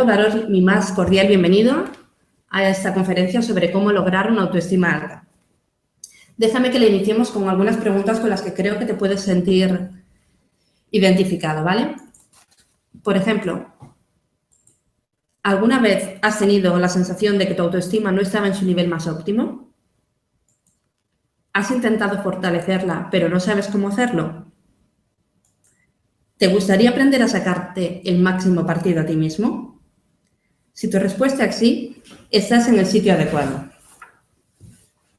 nuevo, daros mi más cordial bienvenido a esta conferencia sobre cómo lograr una autoestima alta. Déjame que le iniciemos con algunas preguntas con las que creo que te puedes sentir identificado, ¿vale? Por ejemplo, ¿alguna vez has tenido la sensación de que tu autoestima no estaba en su nivel más óptimo? ¿Has intentado fortalecerla, pero no sabes cómo hacerlo? ¿Te gustaría aprender a sacarte el máximo partido a ti mismo? Si tu respuesta es sí, estás en el sitio adecuado.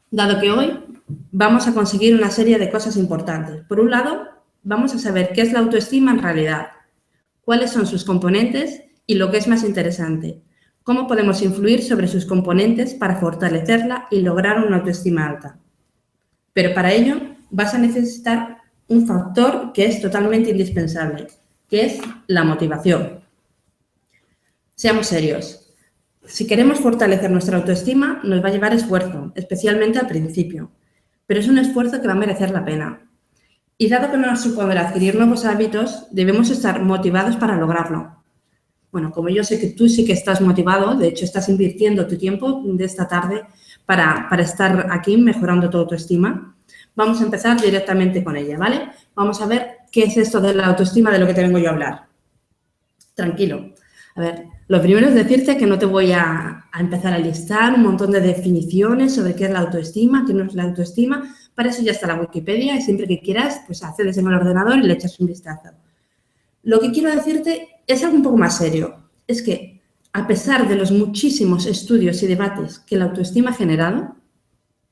Dado que hoy vamos a conseguir una serie de cosas importantes. Por un lado, vamos a saber qué es la autoestima en realidad, cuáles son sus componentes y, lo que es más interesante, cómo podemos influir sobre sus componentes para fortalecerla y lograr una autoestima alta. Pero para ello vas a necesitar un factor que es totalmente indispensable, que es la motivación. Seamos serios. Si queremos fortalecer nuestra autoestima, nos va a llevar esfuerzo, especialmente al principio, pero es un esfuerzo que va a merecer la pena. Y dado que no nos supondrá adquirir nuevos hábitos, debemos estar motivados para lograrlo. Bueno, como yo sé que tú sí que estás motivado, de hecho estás invirtiendo tu tiempo de esta tarde para estar aquí mejorando tu autoestima, vamos a empezar directamente con ella, ¿vale? Vamos a ver qué es esto de la autoestima de lo que te vengo yo a hablar. Tranquilo. A ver, lo primero es decirte que no te voy a empezar a listar un montón de definiciones sobre qué es la autoestima, qué no es la autoestima. Para eso ya está la Wikipedia y siempre que quieras, pues accedes en el ordenador y le echas un vistazo. Lo que quiero decirte es algo un poco más serio. Es que, a pesar de los muchísimos estudios y debates que la autoestima ha generado,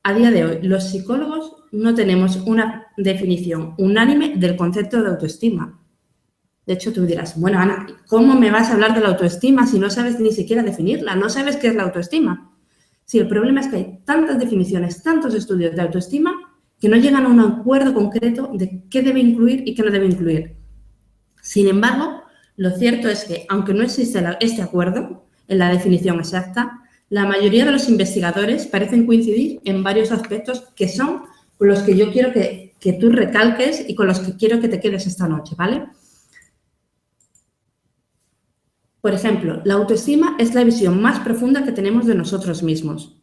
a día de hoy los psicólogos no tenemos una definición unánime del concepto de autoestima. De hecho, tú dirás, bueno, Ana, ¿cómo me vas a hablar de la autoestima si no sabes ni siquiera definirla? ¿No sabes qué es la autoestima? Sí, el problema es que hay tantas definiciones, tantos estudios de autoestima que no llegan a un acuerdo concreto de qué debe incluir y qué no debe incluir. Sin embargo, lo cierto es que, aunque no existe este acuerdo en la definición exacta, la mayoría de los investigadores parecen coincidir en varios aspectos que son los que yo quiero que tú recalques y con los que quiero que te quedes esta noche, ¿vale? Por ejemplo, la autoestima es la visión más profunda que tenemos de nosotros mismos.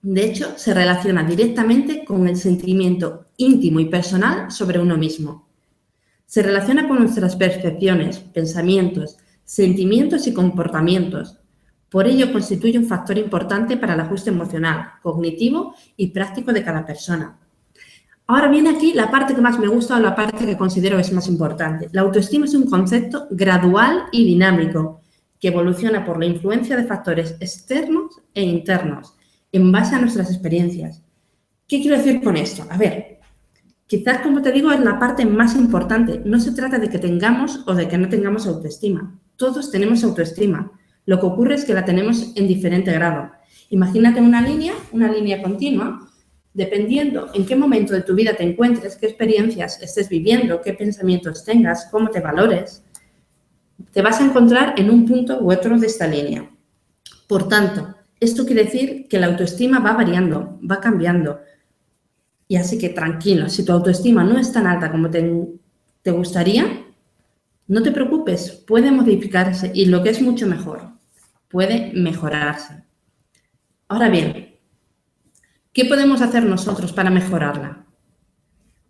De hecho, se relaciona directamente con el sentimiento íntimo y personal sobre uno mismo. Se relaciona con nuestras percepciones, pensamientos, sentimientos y comportamientos. Por ello, constituye un factor importante para el ajuste emocional, cognitivo y práctico de cada persona. Ahora viene aquí la parte que más me gusta o la parte que considero es más importante. La autoestima es un concepto gradual y dinámico que evoluciona por la influencia de factores externos e internos en base a nuestras experiencias. ¿Qué quiero decir con esto? A ver, quizás, como te digo, es la parte más importante. No se trata de que tengamos o de que no tengamos autoestima. Todos tenemos autoestima. Lo que ocurre es que la tenemos en diferente grado. Imagínate una línea continua. Dependiendo en qué momento de tu vida te encuentres, qué experiencias estés viviendo, qué pensamientos tengas, cómo te valores, te vas a encontrar en un punto u otro de esta línea. Por tanto, esto quiere decir que la autoestima va variando, va cambiando. Y así que tranquilo, si tu autoestima no es tan alta como te gustaría, no te preocupes, puede modificarse y, lo que es mucho mejor, puede mejorarse. Ahora bien, ¿qué podemos hacer nosotros para mejorarla?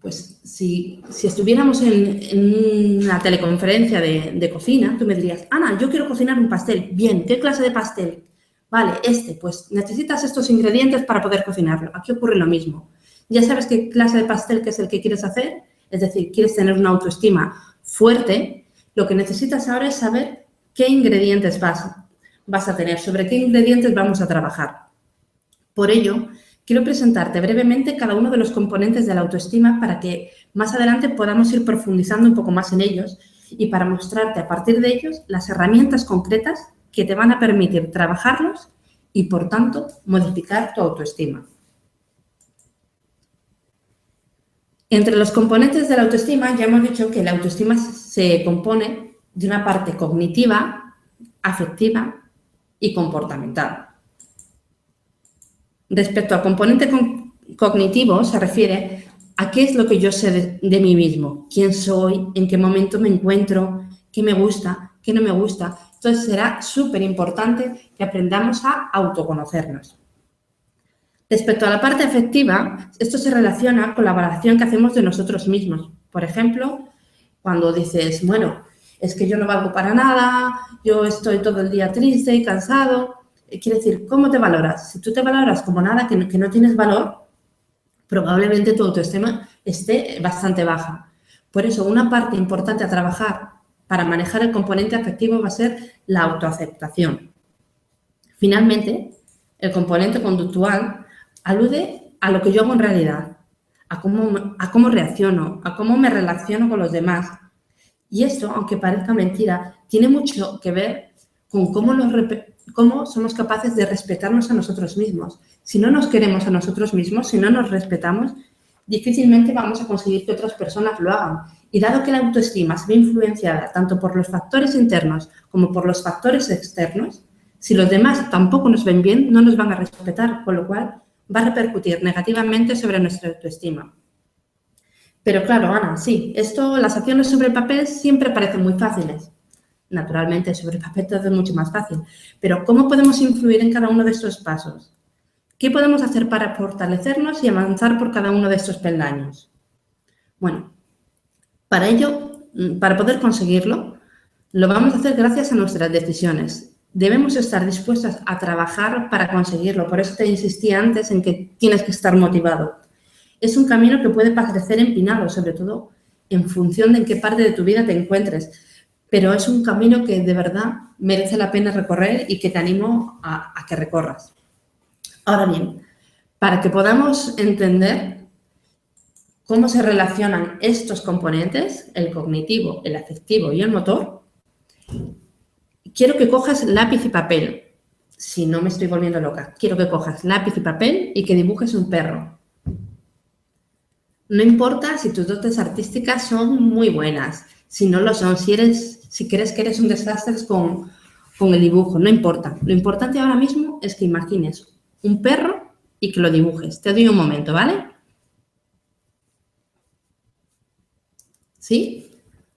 Pues si estuviéramos en una teleconferencia de cocina, tú me dirías, Ana, yo quiero cocinar un pastel. Bien, ¿qué clase de pastel? Vale, pues necesitas estos ingredientes para poder cocinarlo. Aquí ocurre lo mismo. Ya sabes qué clase de pastel que es el que quieres hacer, es decir, quieres tener una autoestima fuerte. Lo que necesitas ahora es saber qué ingredientes vas a tener, sobre qué ingredientes vamos a trabajar. Por ello, quiero presentarte brevemente cada uno de los componentes de la autoestima para que más adelante podamos ir profundizando un poco más en ellos y para mostrarte a partir de ellos las herramientas concretas que te van a permitir trabajarlos y, por tanto, modificar tu autoestima. Entre los componentes de la autoestima ya hemos dicho que la autoestima se compone de una parte cognitiva, afectiva y comportamental. Respecto al componente cognitivo, se refiere a qué es lo que yo sé de mí mismo, quién soy, en qué momento me encuentro, qué me gusta, qué no me gusta, Entonces, será súper importante que aprendamos a autoconocernos. Respecto a la parte afectiva, esto se relaciona con la valoración que hacemos de nosotros mismos. Por ejemplo, cuando dices, bueno, es que yo no valgo para nada, yo estoy todo el día triste y cansado. Quiere decir, ¿cómo te valoras? Si tú te valoras como nada, que no tienes valor, probablemente tu autoestima esté bastante baja. Por eso, una parte importante a trabajar para manejar el componente afectivo va a ser la autoaceptación. Finalmente, el componente conductual alude a lo que yo hago en realidad, a cómo reacciono, a cómo me relaciono con los demás. Y esto, aunque parezca mentira, tiene mucho que ver con cómo somos capaces de respetarnos a nosotros mismos. Si no nos queremos a nosotros mismos, si no nos respetamos, difícilmente vamos a conseguir que otras personas lo hagan. Y dado que la autoestima se ve influenciada tanto por los factores internos como por los factores externos, si los demás tampoco nos ven bien, no nos van a respetar, con lo cual va a repercutir negativamente sobre nuestra autoestima. Pero claro, Ana, sí, las acciones sobre el papel siempre parecen muy fáciles. Naturalmente, sobre el papel todo es mucho más fácil. Pero ¿cómo podemos influir en cada uno de estos pasos? ¿Qué podemos hacer para fortalecernos y avanzar por cada uno de estos peldaños? Bueno, para ello, para poder conseguirlo, lo vamos a hacer gracias a nuestras decisiones. Debemos estar dispuestos a trabajar para conseguirlo. Por eso te insistí antes en que tienes que estar motivado. Es un camino que puede parecer empinado, sobre todo en función de en qué parte de tu vida te encuentres, pero es un camino que de verdad merece la pena recorrer y que te animo a que recorras. Ahora bien, para que podamos entender cómo se relacionan estos componentes, el cognitivo, el afectivo y el motor, quiero que cojas lápiz y papel. Si no me estoy volviendo loca, quiero que cojas lápiz y papel y que dibujes un perro. No importa si tus dotes artísticas son muy buenas, si no lo son, si crees que eres un desastre con el dibujo, no importa. Lo importante ahora mismo es que imagines un perro y que lo dibujes. Te doy un momento, ¿vale? ¿Sí?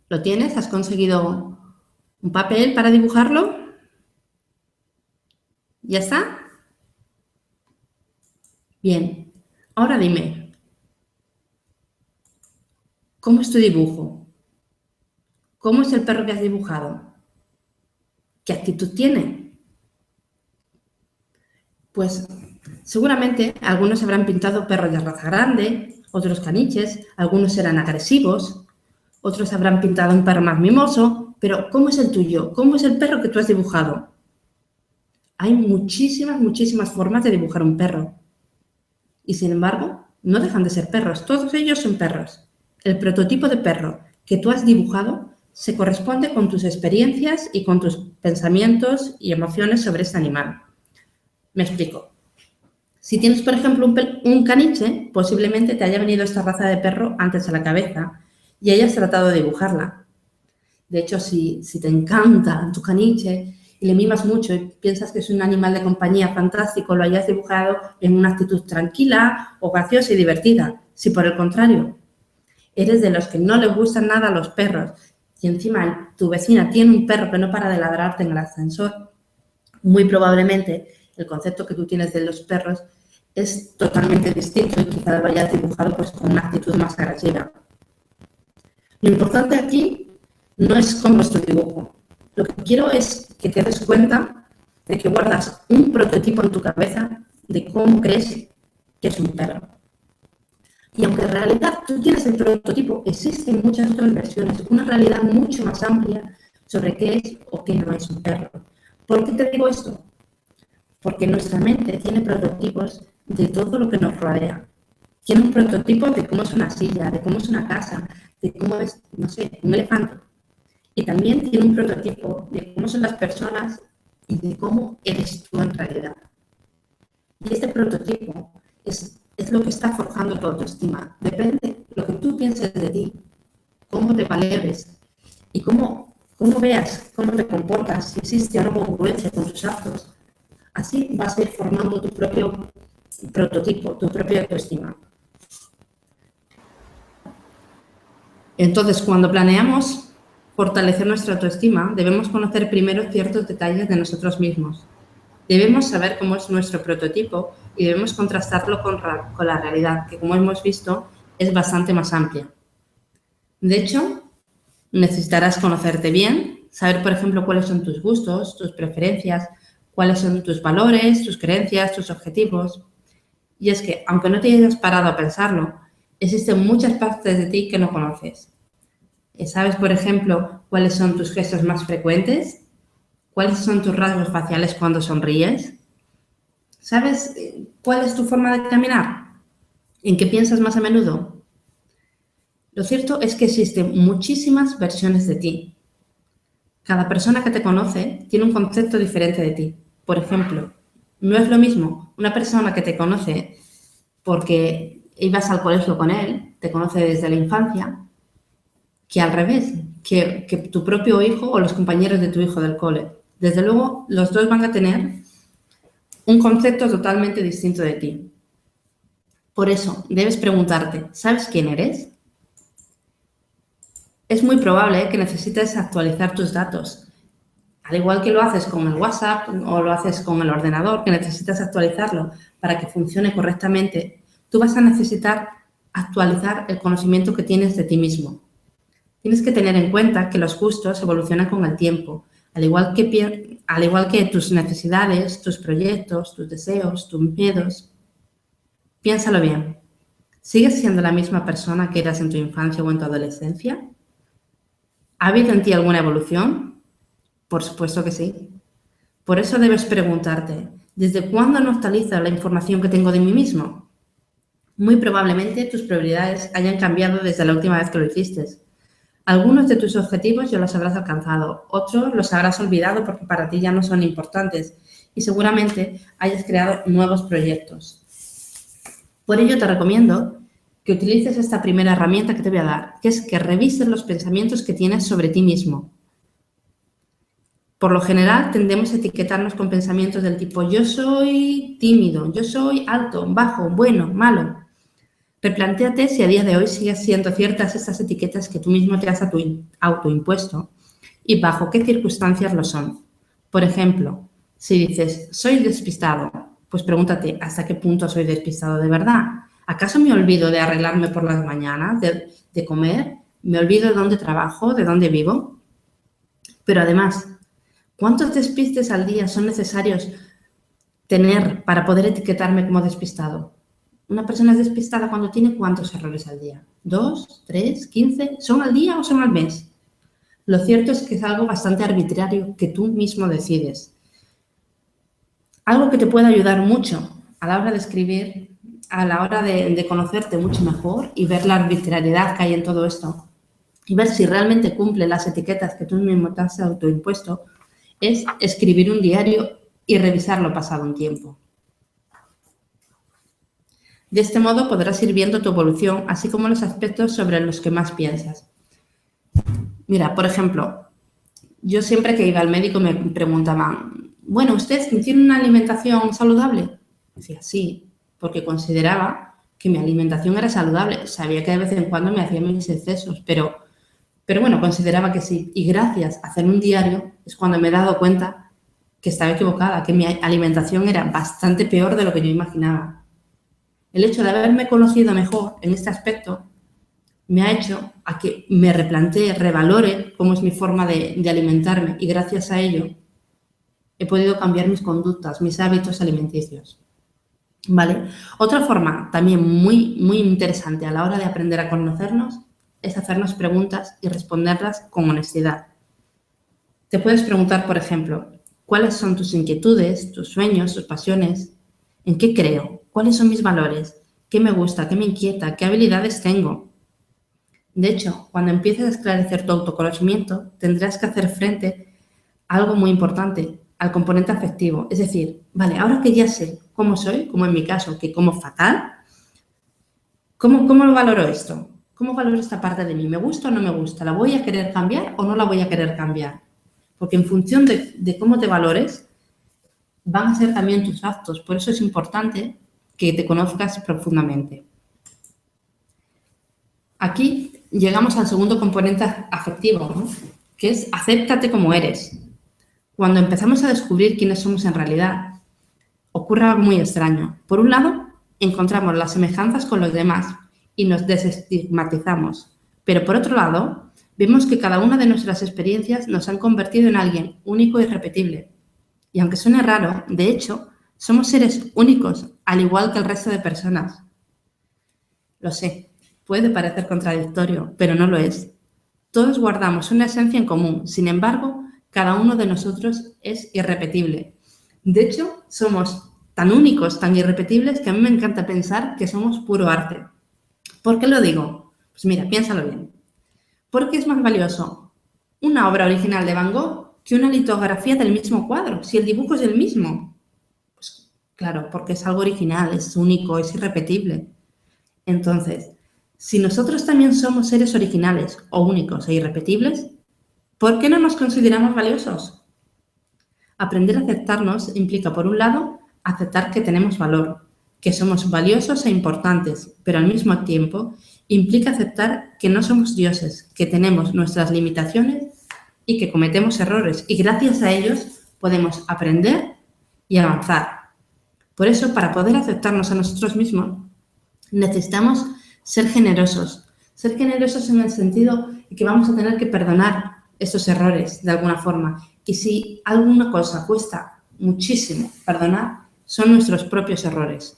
¿Lo tienes? ¿Has conseguido un papel para dibujarlo? ¿Ya está? Bien. Ahora dime, ¿cómo es tu dibujo? ¿Cómo es el perro que has dibujado? ¿Qué actitud tiene? Pues seguramente algunos habrán pintado perros de raza grande, otros caniches, algunos serán agresivos, otros habrán pintado un perro más mimoso, pero ¿cómo es el tuyo? ¿Cómo es el perro que tú has dibujado? Hay muchísimas formas de dibujar un perro. Y sin embargo, no dejan de ser perros. Todos ellos son perros. El prototipo de perro que tú has dibujado se corresponde con tus experiencias y con tus pensamientos y emociones sobre este animal. Me explico. Si tienes, por ejemplo, un caniche, posiblemente te haya venido esta raza de perro antes a la cabeza y hayas tratado de dibujarla. De hecho, si te encanta tu caniche y le mimas mucho y piensas que es un animal de compañía fantástico, lo hayas dibujado en una actitud tranquila o graciosa y divertida. Si por el contrario, eres de los que no les gustan nada los perros y encima tu vecina tiene un perro que no para de ladrarte en el ascensor, muy probablemente el concepto que tú tienes de los perros es totalmente distinto y quizás lo hayas dibujado pues, con una actitud más agresiva. Lo importante aquí no es cómo es tu dibujo. Lo que quiero es que te des cuenta de que guardas un prototipo en tu cabeza de cómo crees que es un perro. Y aunque en realidad tú tienes el prototipo, existen muchas otras versiones, una realidad mucho más amplia sobre qué es o qué no es un perro. ¿Por qué te digo esto? Porque nuestra mente tiene prototipos de todo lo que nos rodea. Tiene un prototipo de cómo es una silla, de cómo es una casa, de cómo es, no sé, un elefante. Y también tiene un prototipo de cómo son las personas y de cómo eres tú en realidad. Y este prototipo es lo que está forjando tu autoestima. Depende de lo que tú pienses de ti, cómo te valores y cómo veas, cómo te comportas, si existe o no congruencia con tus actos. Así vas a ir formando tu propio prototipo, tu propia autoestima. Entonces, cuando planeamos fortalecer nuestra autoestima, debemos conocer primero ciertos detalles de nosotros mismos. Debemos saber cómo es nuestro prototipo y debemos contrastarlo con la realidad, que como hemos visto es bastante más amplia. De hecho, necesitarás conocerte bien, saber, por ejemplo, cuáles son tus gustos, tus preferencias, cuáles son tus valores, tus creencias, tus objetivos. Y es que, aunque no te hayas parado a pensarlo, existen muchas partes de ti que no conoces. ¿Sabes, por ejemplo, cuáles son tus gestos más frecuentes? ¿Cuáles son tus rasgos faciales cuando sonríes? ¿Sabes cuál es tu forma de caminar? ¿En qué piensas más a menudo? Lo cierto es que existen muchísimas versiones de ti. Cada persona que te conoce tiene un concepto diferente de ti. Por ejemplo, no es lo mismo una persona que te conoce porque ibas al colegio con él, te conoce desde la infancia, que al revés, que tu propio hijo o los compañeros de tu hijo del cole. Desde luego, los dos van a tener un concepto totalmente distinto de ti. Por eso, debes preguntarte, ¿sabes quién eres? Es muy probable que necesites actualizar tus datos. Al igual que lo haces con el WhatsApp o lo haces con el ordenador, que necesitas actualizarlo para que funcione correctamente, tú vas a necesitar actualizar el conocimiento que tienes de ti mismo. Tienes que tener en cuenta que los gustos evolucionan con el tiempo, al igual que tus necesidades, tus proyectos, tus deseos, tus miedos. Piénsalo bien. ¿Sigues siendo la misma persona que eras en tu infancia o en tu adolescencia? ¿Ha habido en ti alguna evolución? Por supuesto que sí. Por eso debes preguntarte, ¿desde cuándo no actualizo la información que tengo de mí mismo? Muy probablemente tus prioridades hayan cambiado desde la última vez que lo hiciste. Algunos de tus objetivos ya los habrás alcanzado, otros los habrás olvidado porque para ti ya no son importantes y seguramente hayas creado nuevos proyectos. Por ello te recomiendo que utilices esta primera herramienta que te voy a dar, que es que revises los pensamientos que tienes sobre ti mismo. Por lo general tendemos a etiquetarnos con pensamientos del tipo yo soy tímido, yo soy alto, bajo, bueno, malo. Replantéate si a día de hoy sigues siendo ciertas estas etiquetas que tú mismo te has autoimpuesto y bajo qué circunstancias lo son. Por ejemplo, si dices soy despistado, pues pregúntate hasta qué punto soy despistado de verdad. ¿Acaso me olvido de arreglarme por las mañanas, de comer? ¿Me olvido de dónde trabajo, de dónde vivo? Pero además, ¿cuántos despistes al día son necesarios tener para poder etiquetarme como despistado? ¿Una persona es despistada cuando tiene cuántos errores al día? ¿2, 3, 15? ¿Son al día o son al mes? Lo cierto es que es algo bastante arbitrario que tú mismo decides. Algo que te puede ayudar mucho a la hora de escribir, a la hora de conocerte mucho mejor y ver la arbitrariedad que hay en todo esto y ver si realmente cumple las etiquetas que tú mismo te has autoimpuesto, es escribir un diario y revisarlo pasado un tiempo. De este modo podrás ir viendo tu evolución, así como los aspectos sobre los que más piensas. Mira, por ejemplo, yo siempre que iba al médico me preguntaban, bueno, ¿usted tiene una alimentación saludable? Decía, sí, porque consideraba que mi alimentación era saludable. Sabía que de vez en cuando me hacía mis excesos, pero bueno, consideraba que sí. Y gracias a hacer un diario es cuando me he dado cuenta que estaba equivocada, que mi alimentación era bastante peor de lo que yo imaginaba. El hecho de haberme conocido mejor en este aspecto me ha hecho a que me replantee, revalore cómo es mi forma de alimentarme y gracias a ello he podido cambiar mis conductas, mis hábitos alimenticios. ¿Vale? Otra forma también muy, muy interesante a la hora de aprender a conocernos es hacernos preguntas y responderlas con honestidad. Te puedes preguntar, por ejemplo, ¿cuáles son tus inquietudes, tus sueños, tus pasiones? ¿En qué creo? ¿Cuáles son mis valores? ¿Qué me gusta? ¿Qué me inquieta? ¿Qué habilidades tengo? De hecho, cuando empieces a esclarecer tu autoconocimiento, tendrás que hacer frente a algo muy importante, al componente afectivo. Es decir, vale, ahora que ya sé cómo soy, como en mi caso, que como fatal, ¿cómo lo valoro esto? ¿Cómo valoro esta parte de mí? ¿Me gusta o no me gusta? ¿La voy a querer cambiar o no la voy a querer cambiar? Porque en función de cómo te valores, van a ser también tus actos. Por eso es importante que te conozcas profundamente. Aquí llegamos al segundo componente afectivo, ¿no? que es acéptate como eres. Cuando empezamos a descubrir quiénes somos en realidad, ocurre algo muy extraño. Por un lado, encontramos las semejanzas con los demás y nos desestigmatizamos. Pero por otro lado, vemos que cada una de nuestras experiencias nos han convertido en alguien único y irrepetible. Y aunque suene raro, de hecho, somos seres únicos, al igual que el resto de personas. Lo sé, puede parecer contradictorio, pero no lo es. Todos guardamos una esencia en común, sin embargo, cada uno de nosotros es irrepetible. De hecho, somos tan únicos, tan irrepetibles, que a mí me encanta pensar que somos puro arte. ¿Por qué lo digo? Pues mira, piénsalo bien. ¿Por qué es más valioso una obra original de Van Gogh que una litografía del mismo cuadro, si el dibujo es el mismo? Pues claro, porque es algo original, es único, es irrepetible. Entonces, si nosotros también somos seres originales o únicos e irrepetibles, ¿por qué no nos consideramos valiosos? Aprender a aceptarnos implica, por un lado, aceptar que tenemos valor, que somos valiosos e importantes, pero al mismo tiempo implica aceptar que no somos dioses, que tenemos nuestras limitaciones y que cometemos errores y gracias a ellos podemos aprender y avanzar. Por eso, para poder aceptarnos a nosotros mismos, necesitamos ser generosos en el sentido de que vamos a tener que perdonar esos errores de alguna forma. Y si alguna cosa cuesta muchísimo perdonar, son nuestros propios errores.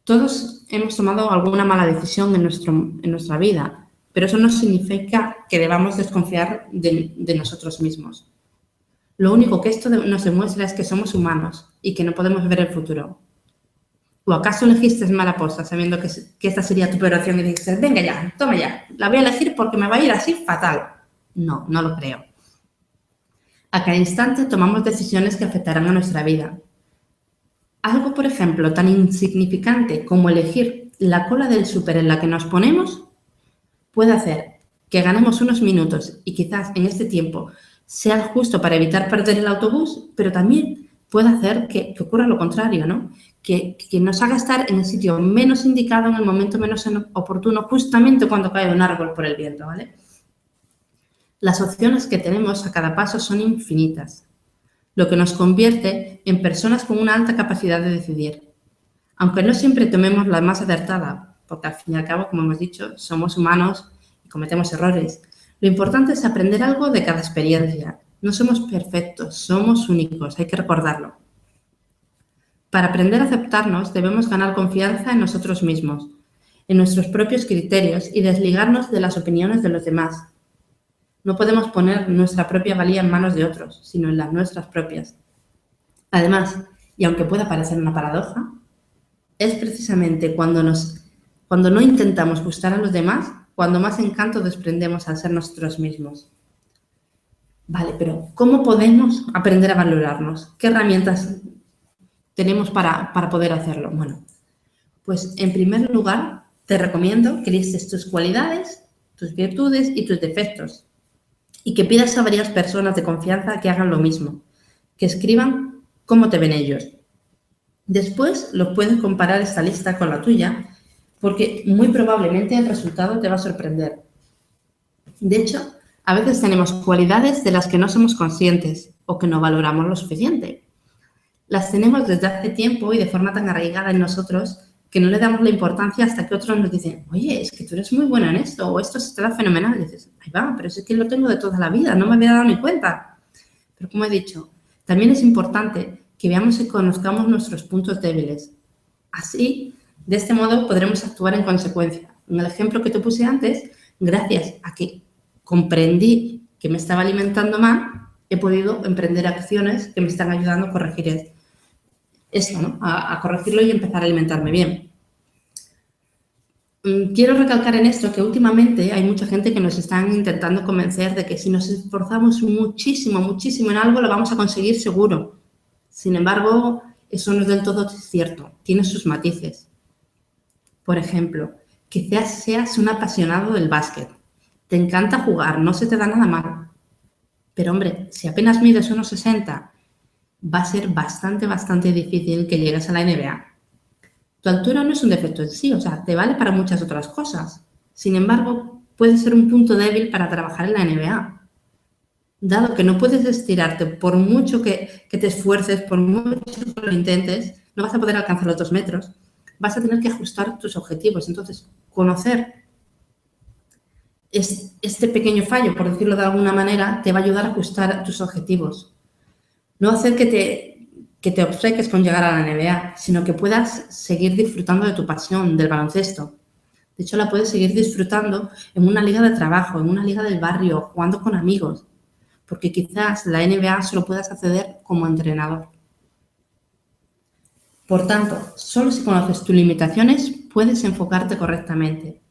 Todos hemos tomado alguna mala decisión en nuestra vida, pero eso no significa que debamos desconfiar de nosotros mismos. Lo único que esto nos demuestra es que somos humanos y que no podemos ver el futuro. ¿O acaso elegiste mala posta sabiendo que esta sería tu peor opción y dijiste, venga ya, toma ya, la voy a elegir porque me va a ir así fatal? No, no lo creo. A cada instante tomamos decisiones que afectarán a nuestra vida. Algo, por ejemplo, tan insignificante como elegir la cola del súper en la que nos ponemos puede hacer que ganemos unos minutos y quizás en este tiempo sea justo para evitar perder el autobús, pero también puede hacer que ocurra lo contrario, ¿no? Que nos haga estar en el sitio menos indicado, en el momento menos oportuno, justamente cuando cae un árbol por el viento, ¿vale? Las opciones que tenemos a cada paso son infinitas, lo que nos convierte en personas con una alta capacidad de decidir. Aunque no siempre tomemos la más acertada, porque al fin y al cabo, como hemos dicho, somos humanos y cometemos errores. Lo importante es aprender algo de cada experiencia. No somos perfectos, somos únicos, hay que recordarlo. Para aprender a aceptarnos, debemos ganar confianza en nosotros mismos, en nuestros propios criterios y desligarnos de las opiniones de los demás. No podemos poner nuestra propia valía en manos de otros, sino en las nuestras propias. Además, y aunque pueda parecer una paradoja, es precisamente cuando no intentamos gustar a los demás, cuando más encanto desprendemos al ser nosotros mismos. Vale, pero ¿cómo podemos aprender a valorarnos? ¿Qué herramientas tenemos para poder hacerlo? Bueno, pues en primer lugar te recomiendo que listes tus cualidades, tus virtudes y tus defectos y que pidas a varias personas de confianza que hagan lo mismo, que escriban cómo te ven ellos. Después lo puedes comparar esta lista con la tuya porque muy probablemente el resultado te va a sorprender. De hecho, a veces tenemos cualidades de las que no somos conscientes o que no valoramos lo suficiente. Las tenemos desde hace tiempo y de forma tan arraigada en nosotros que no le damos la importancia hasta que otros nos dicen, oye, es que tú eres muy buena en esto o esto se te da fenomenal. Y dices, ahí va, pero es que lo tengo de toda la vida, no me había dado ni cuenta. Pero como he dicho, también es importante que veamos y conozcamos nuestros puntos débiles. Así, de este modo, podremos actuar en consecuencia. En el ejemplo que te puse antes, gracias a que comprendí que me estaba alimentando mal, he podido emprender acciones que me están ayudando a corregir esto, ¿no? A corregirlo y empezar a alimentarme bien. Quiero recalcar en esto que últimamente hay mucha gente que nos están intentando convencer de que si nos esforzamos muchísimo, muchísimo en algo, lo vamos a conseguir seguro. Sin embargo, eso no es del todo cierto, tiene sus matices. Por ejemplo, quizás seas un apasionado del básquet. Te encanta jugar, no se te da nada mal. Pero, hombre, si apenas mides 1,60, va a ser bastante difícil que llegues a la NBA. Tu altura no es un defecto en sí, o sea, te vale para muchas otras cosas. Sin embargo, puede ser un punto débil para trabajar en la NBA. Dado que no puedes estirarte por mucho que te esfuerces, por mucho que lo intentes, no vas a poder alcanzar los 2 metros, vas a tener que ajustar tus objetivos. Entonces, conocer este pequeño fallo, por decirlo de alguna manera, te va a ayudar a ajustar tus objetivos. No hacer que te obceques con llegar a la NBA, sino que puedas seguir disfrutando de tu pasión, del baloncesto. De hecho, la puedes seguir disfrutando en una liga de trabajo, en una liga del barrio, jugando con amigos, porque quizás la NBA solo puedas acceder como entrenador. Por tanto, solo si conoces tus limitaciones puedes enfocarte correctamente.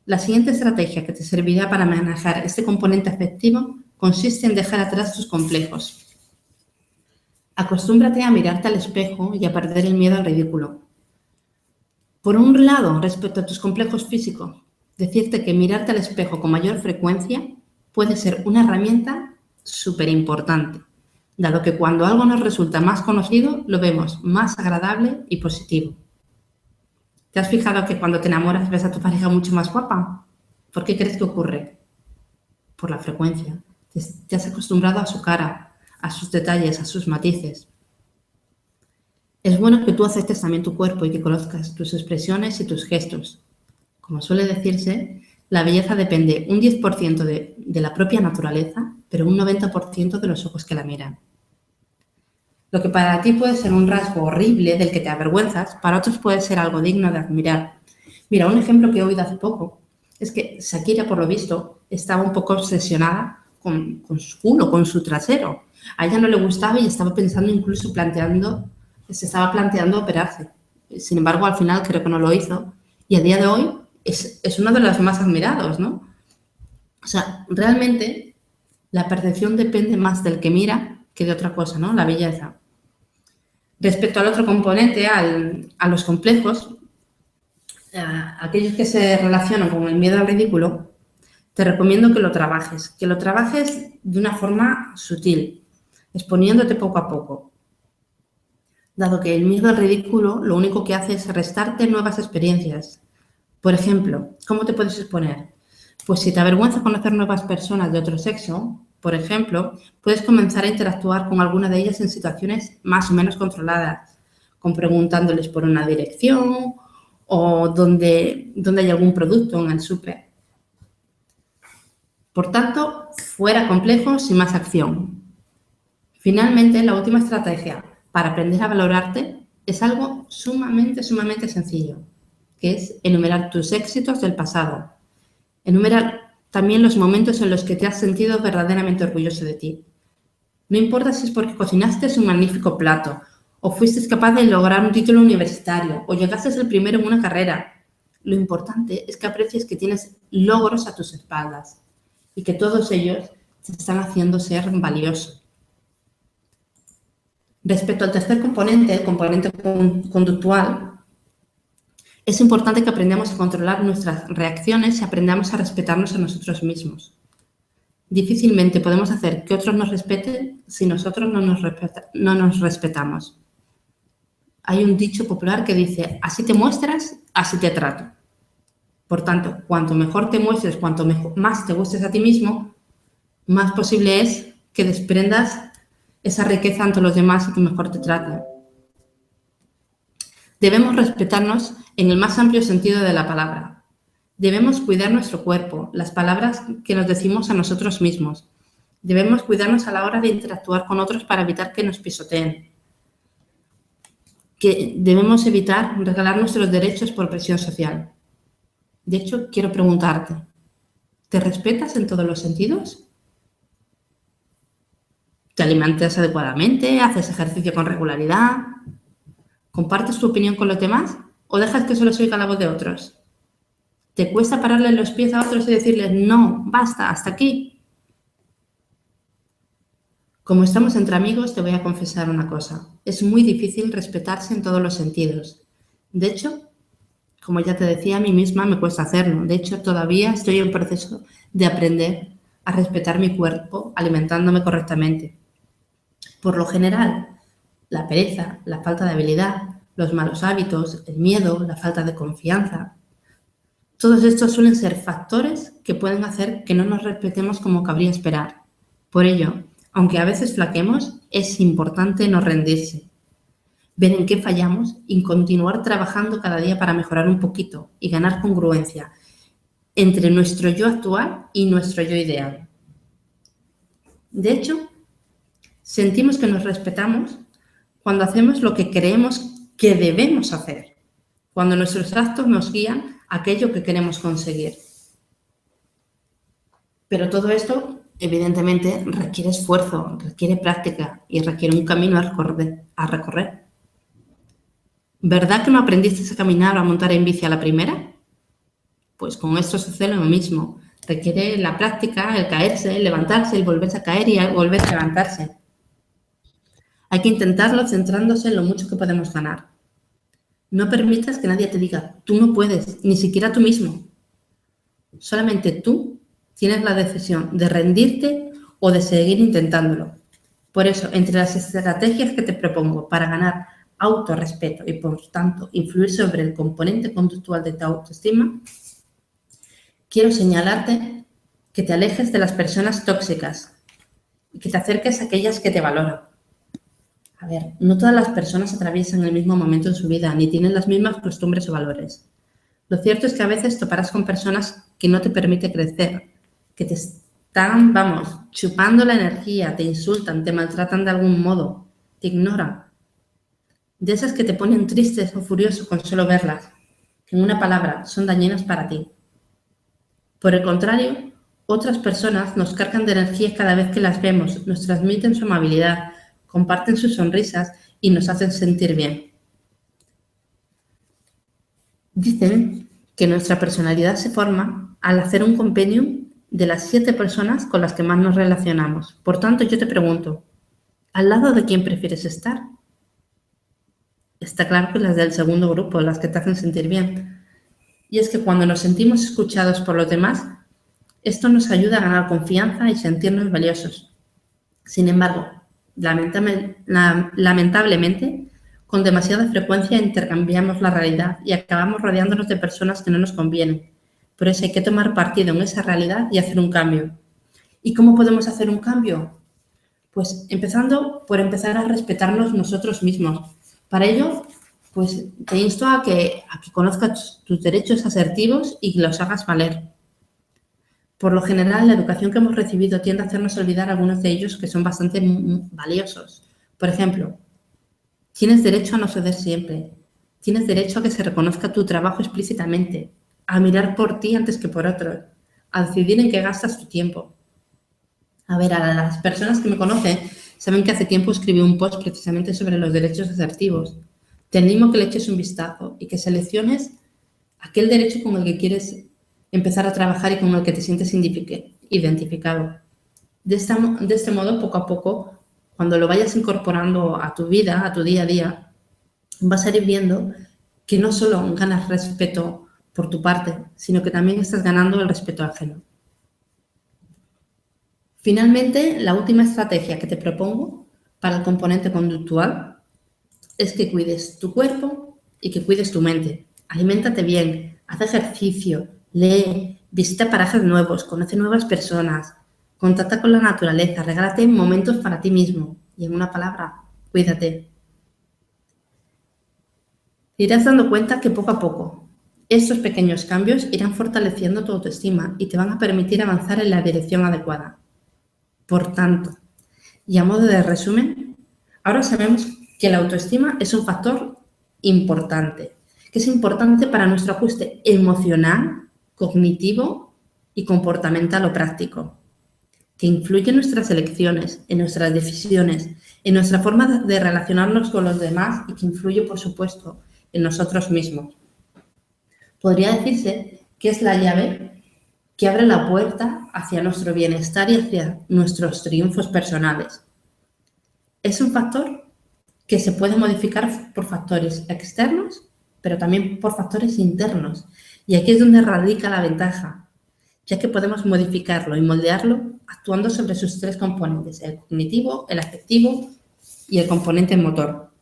La siguiente estrategia que te servirá para manejar este componente afectivo consiste en dejar atrás tus complejos. Acostúmbrate a mirarte al espejo y a perder el miedo al ridículo. Por un lado, respecto a tus complejos físicos, decirte que mirarte al espejo con mayor frecuencia puede ser una herramienta súper importante, dado que cuando algo nos resulta más conocido, lo vemos más agradable y positivo. ¿Te has fijado que cuando te enamoras ves a tu pareja mucho más guapa? ¿Por qué crees que ocurre? Por la frecuencia. Te has acostumbrado a su cara, a sus detalles, a sus matices. Es bueno que tú aceptes también tu cuerpo y que conozcas tus expresiones y tus gestos. Como suele decirse, la belleza depende un 10% de la propia naturaleza, pero un 90% de los ojos que la miran. Lo que para ti puede ser un rasgo horrible del que te avergüenzas, para otros puede ser algo digno de admirar. Mira, un ejemplo que he oído hace poco es que Shakira, por lo visto, estaba un poco obsesionada con su culo, con su trasero. A ella no le gustaba y estaba pensando, incluso se estaba planteando operarse. Sin embargo, al final creo que no lo hizo y a día de hoy es uno de los más admirados, ¿no? O sea, realmente la percepción depende más del que mira que de otra cosa, ¿no? La belleza. Respecto al otro componente, a los complejos, aquellos que se relacionan con el miedo al ridículo, te recomiendo que lo trabajes de una forma sutil, exponiéndote poco a poco. Dado que el miedo al ridículo lo único que hace es restarte nuevas experiencias. Por ejemplo, ¿cómo te puedes exponer? Pues si te avergüenza conocer nuevas personas de otro sexo, por ejemplo, puedes comenzar a interactuar con alguna de ellas en situaciones más o menos controladas, como preguntándoles por una dirección o dónde hay algún producto en el súper. Por tanto, fuera complejos y más acción. Finalmente, la última estrategia para aprender a valorarte es algo sumamente sencillo, que es enumerar tus éxitos del pasado. Enumerar también los momentos en los que te has sentido verdaderamente orgulloso de ti. No importa si es porque cocinaste un magnífico plato, o fuiste capaz de lograr un título universitario, o llegaste el primero en una carrera. Lo importante es que aprecies que tienes logros a tus espaldas y que todos ellos te están haciendo ser valioso. Respecto al tercer componente, el componente conductual, es importante que aprendamos a controlar nuestras reacciones y aprendamos a respetarnos a nosotros mismos. Difícilmente podemos hacer que otros nos respeten si nosotros no nos respetamos. Hay un dicho popular que dice, así te muestras, así te trato. Por tanto, cuanto mejor te muestres, cuanto más te gustes a ti mismo, más posible es que desprendas esa riqueza ante los demás y que mejor te traten. Debemos respetarnos en el más amplio sentido de la palabra. Debemos cuidar nuestro cuerpo, las palabras que nos decimos a nosotros mismos. Debemos cuidarnos a la hora de interactuar con otros para evitar que nos pisoteen. Que debemos evitar regalar nuestros derechos por presión social. De hecho, quiero preguntarte, ¿te respetas en todos los sentidos? ¿Te alimentas adecuadamente? ¿Haces ejercicio con regularidad? ¿Compartes tu opinión con los demás o dejas que solo se oiga la voz de otros? ¿Te cuesta pararle los pies a otros y decirles, no, basta, hasta aquí? Como estamos entre amigos, te voy a confesar una cosa. Es muy difícil respetarse en todos los sentidos. De hecho, como ya te decía, a mí misma me cuesta hacerlo. De hecho, todavía estoy en proceso de aprender a respetar mi cuerpo alimentándome correctamente. Por lo general, la pereza, la falta de habilidad, los malos hábitos, el miedo, la falta de confianza, todos estos suelen ser factores que pueden hacer que no nos respetemos como cabría esperar. Por ello, aunque a veces flaquemos, es importante no rendirse, ver en qué fallamos y continuar trabajando cada día para mejorar un poquito y ganar congruencia entre nuestro yo actual y nuestro yo ideal. De hecho, sentimos que nos respetamos cuando hacemos lo que creemos que debemos hacer, cuando nuestros actos nos guían a aquello que queremos conseguir. Pero todo esto, evidentemente, requiere esfuerzo, requiere práctica y requiere un camino a recorrer. ¿Verdad que no aprendiste a caminar o a montar en bici a la primera? Pues con esto sucede lo mismo. Requiere la práctica, el caerse, el levantarse, el volverse a caer y volver a levantarse. Hay que intentarlo centrándose en lo mucho que podemos ganar. No permitas que nadie te diga, tú no puedes, ni siquiera tú mismo. Solamente tú tienes la decisión de rendirte o de seguir intentándolo. Por eso, entre las estrategias que te propongo para ganar autorrespeto y, por tanto, influir sobre el componente conductual de tu autoestima, quiero señalarte que te alejes de las personas tóxicas y que te acerques a aquellas que te valoran. A ver, no todas las personas atraviesan el mismo momento en su vida, ni tienen las mismas costumbres o valores. Lo cierto es que a veces toparás con personas que no te permiten crecer, que te están, chupando la energía, te insultan, te maltratan de algún modo, te ignoran. De esas que te ponen tristes o furioso con solo verlas, que en una palabra son dañinas para ti. Por el contrario, otras personas nos cargan de energía cada vez que las vemos, nos transmiten su amabilidad, comparten sus sonrisas y nos hacen sentir bien. Dicen que nuestra personalidad se forma al hacer un compendium de las 7 personas con las que más nos relacionamos. Por tanto, yo te pregunto, ¿al lado de quién prefieres estar? Está claro que las del segundo grupo, las que te hacen sentir bien. Y es que cuando nos sentimos escuchados por los demás, esto nos ayuda a ganar confianza y sentirnos valiosos. Sin embargo, lamentablemente, con demasiada frecuencia intercambiamos la realidad y acabamos rodeándonos de personas que no nos convienen. Por eso hay que tomar partido en esa realidad y hacer un cambio. ¿Y cómo podemos hacer un cambio? Pues empezando por empezar a respetarnos nosotros mismos. Para ello, pues te insto a que conozcas tus derechos asertivos y que los hagas valer. Por lo general, la educación que hemos recibido tiende a hacernos olvidar algunos de ellos que son bastante valiosos. Por ejemplo, tienes derecho a no ceder siempre. Tienes derecho a que se reconozca tu trabajo explícitamente, a mirar por ti antes que por otros, a decidir en qué gastas tu tiempo. A ver, a las personas que me conocen saben que hace tiempo escribí un post precisamente sobre los derechos asertivos. Te animo a que le eches un vistazo y que selecciones aquel derecho con el que quieres empezar a trabajar y con el que te sientes identificado. De este modo, poco a poco, cuando lo vayas incorporando a tu vida, a tu día a día, vas a ir viendo que no solo ganas respeto por tu parte, sino que también estás ganando el respeto ajeno. Finalmente, la última estrategia que te propongo para el componente conductual es que cuides tu cuerpo y que cuides tu mente. Aliméntate bien, haz ejercicio, lee, visita parajes nuevos, conoce nuevas personas, contacta con la naturaleza, regálate momentos para ti mismo y, en una palabra, cuídate. Te irás dando cuenta que poco a poco estos pequeños cambios irán fortaleciendo tu autoestima y te van a permitir avanzar en la dirección adecuada. Por tanto, y a modo de resumen, ahora sabemos que la autoestima es un factor importante, que es importante para nuestro ajuste emocional, cognitivo y comportamental o práctico, que influye en nuestras elecciones, en nuestras decisiones, en nuestra forma de relacionarnos con los demás y que influye, por supuesto, en nosotros mismos. Podría decirse que es la llave que abre la puerta hacia nuestro bienestar y hacia nuestros triunfos personales. Es un factor que se puede modificar por factores externos, pero también por factores internos. Y aquí es donde radica la ventaja, ya que podemos modificarlo y moldearlo actuando sobre sus 3 componentes, el cognitivo, el afectivo y el componente motor.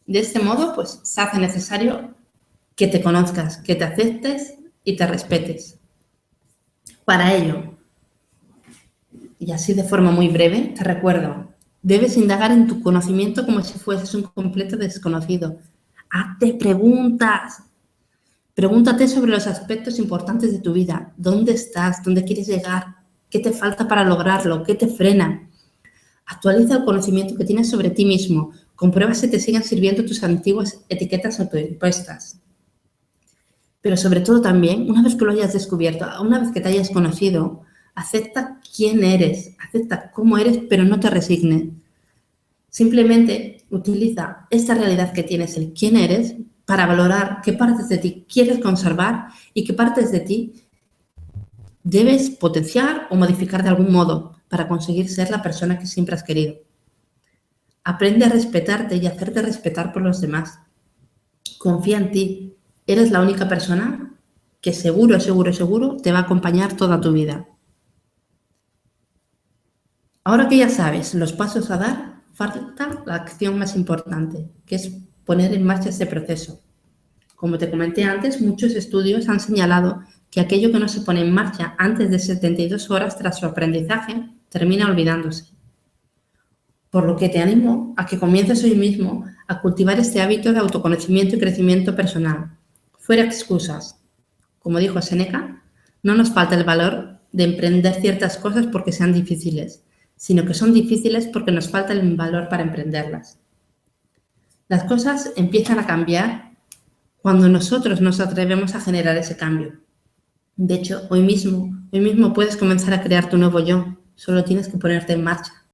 De este modo, pues, se hace necesario que te conozcas, que te aceptes y te respetes. Para ello, Y así de forma muy breve, te recuerdo, debes indagar en tu conocimiento como si fueses un completo desconocido. Hazte preguntas. Pregúntate sobre los aspectos importantes de tu vida. ¿Dónde estás? ¿Dónde quieres llegar? ¿Qué te falta para lograrlo? ¿Qué te frena? Actualiza el conocimiento que tienes sobre ti mismo. Comprueba si te siguen sirviendo tus antiguas etiquetas autoimpuestas. Pero sobre todo también, una vez que lo hayas descubierto, una vez que te hayas conocido, acepta quién eres, acepta cómo eres, pero no te resignes. Simplemente utiliza esta realidad que tienes, el quién eres, para valorar qué partes de ti quieres conservar y qué partes de ti debes potenciar o modificar de algún modo para conseguir ser la persona que siempre has querido. Aprende a respetarte y a hacerte respetar por los demás. Confía en ti. Eres la única persona que seguro, seguro, seguro te va a acompañar toda tu vida. Ahora que ya sabes los pasos a dar, falta la acción más importante, que es poner en marcha este proceso. Como te comenté antes, muchos estudios han señalado que aquello que no se pone en marcha antes de 72 horas tras su aprendizaje termina olvidándose. Por lo que te animo a que comiences hoy mismo a cultivar este hábito de autoconocimiento y crecimiento personal. Fuera excusas. Como dijo Séneca, no nos falta el valor de emprender ciertas cosas porque sean difíciles, sino que son difíciles porque nos falta el valor para emprenderlas. Las cosas empiezan a cambiar cuando nosotros nos atrevemos a generar ese cambio. De hecho, hoy mismo puedes comenzar a crear tu nuevo yo, solo tienes que ponerte en marcha.